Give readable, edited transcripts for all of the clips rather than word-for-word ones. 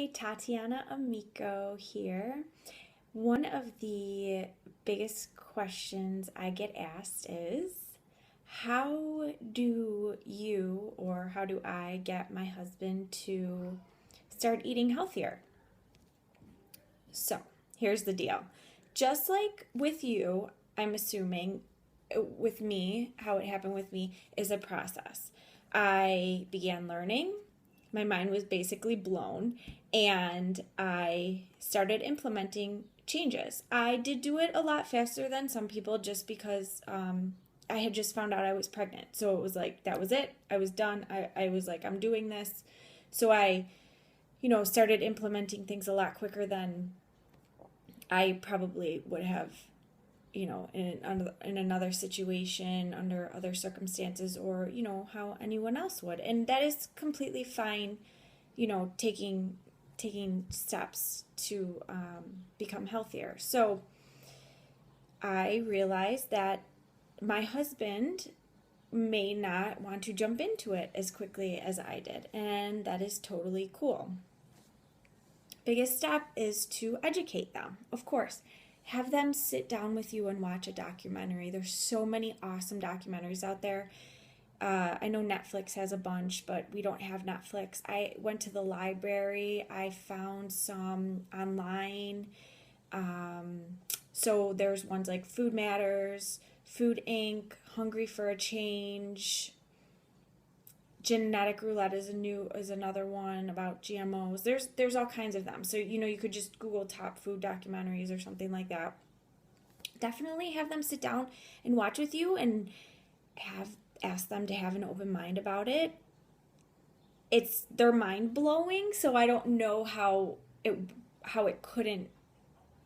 Hi, Tatiana Amico here. One of the biggest questions I get asked is how do you or how do I get my husband to start eating healthier? So, here's the deal. Just like with you, I'm assuming with me, how it happened with me is a process. I began learning, my mind was basically blown, and I started implementing changes. I did do it a lot faster than some people just because I had just found out I was pregnant. So it was like, that was it. I was done. I was like, I'm doing this. So I, started implementing things a lot quicker than I probably would have, in another situation, under other circumstances, or, how anyone else would. And that is completely fine, taking steps to become healthier. So I realized that my husband may not want to jump into it as quickly as I did, and that is totally cool. Biggest step is to educate them, of course. Have them sit down with you and watch a documentary. There's so many awesome documentaries out there. I know Netflix has a bunch, but we don't have Netflix. I went to the library. I found some online. So there's ones like Food Matters, Food Inc., Hungry for a Change. Genetic Roulette is another one about GMOs. There's all kinds of them. So you could just Google top food documentaries or something like that. Definitely have them sit down and watch with you and ask them to have an open mind about it. They're mind blowing, so I don't know how it couldn't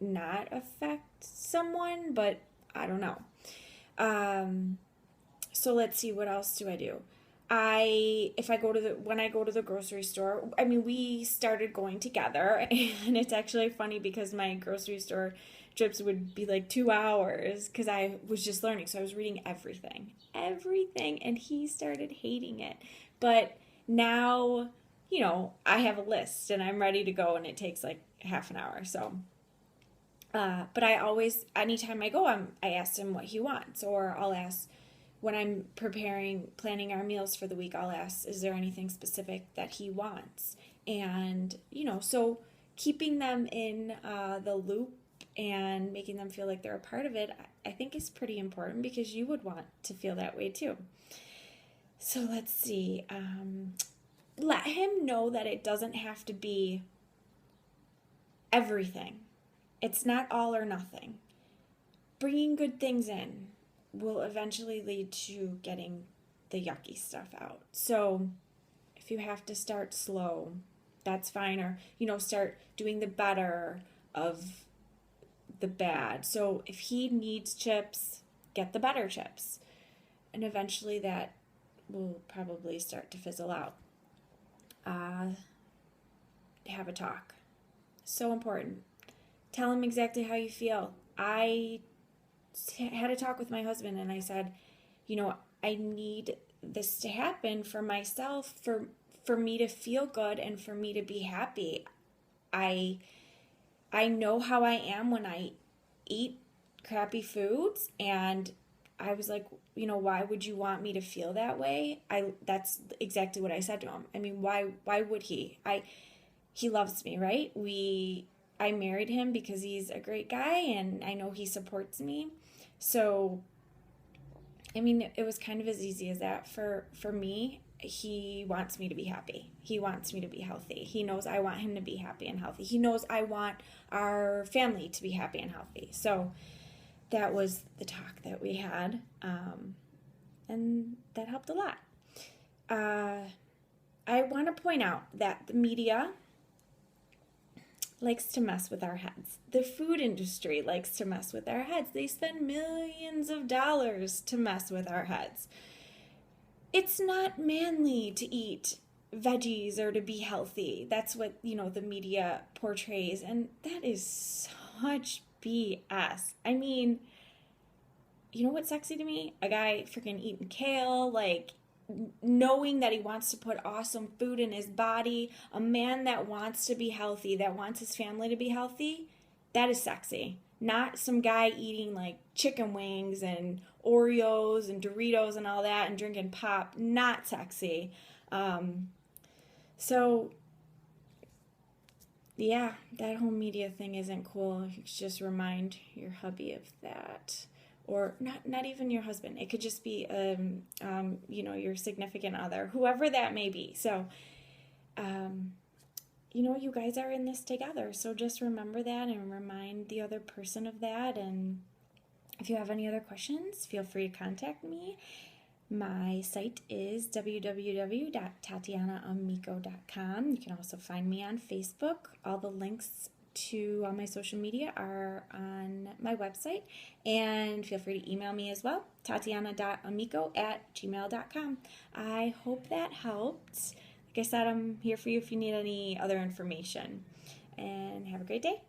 not affect someone, but I don't know. So let's see, what else do I do? When I go to the grocery store, I mean, we started going together, and it's actually funny because my grocery store trips would be like 2 hours because I was just learning. So I was reading everything, and he started hating it. But now, I have a list and I'm ready to go, and it takes like half an hour. So, but anytime I go, I ask him what he wants, or I'll ask when I'm planning our meals for the week, I'll ask, is there anything specific that he wants? And, so keeping them in the loop and making them feel like they're a part of it, I think is pretty important, because you would want to feel that way too. So let's see. Let him know that it doesn't have to be everything. It's not all or nothing. Bringing good things in will eventually lead to getting the yucky stuff out. So if you have to start slow, that's fine. Or, start doing the better of the bad. So if he needs chips, get the better chips. And eventually that will probably start to fizzle out. Have a talk. So important. Tell him exactly how you feel. I had a talk with my husband, and I said, I need this to happen for myself, for me to feel good and for me to be happy. I know how I am when I eat crappy foods, and I was like, why would you want me to feel that way? That's exactly what I said to him. I mean, why would he? He loves me, right? I married him because he's a great guy, and I know he supports me. So, I mean, it was kind of as easy as that. For me, he wants me to be happy. He wants me to be healthy. He knows I want him to be happy and healthy. He knows I want our family to be happy and healthy. So that was the talk that we had, and that helped a lot. I want to point out that the media likes to mess with our heads. The food industry likes to mess with our heads. They spend millions of dollars to mess with our heads. It's not manly to eat veggies or to be healthy. That's what, the media portrays, and that is such BS. I mean, you know what's sexy to me? A guy freaking eating kale, like, knowing that he wants to put awesome food in his body, a man that wants to be healthy, that wants his family to be healthy, that is sexy. Not some guy eating like chicken wings and Oreos and Doritos and all that and drinking pop. Not sexy. So yeah, that whole media thing isn't cool. You should just remind your hubby of that. Or not even your husband. It could just be, your significant other, whoever that may be. So, you guys are in this together. So just remember that and remind the other person of that. And if you have any other questions, feel free to contact me. My site is www.tatianaamico.com. You can also find me on Facebook. All the links to all my social media are on my website. And feel free to email me as well, tatiana.amico@gmail.com. I hope that helped. Like I said, I'm here for you if you need any other information. And have a great day.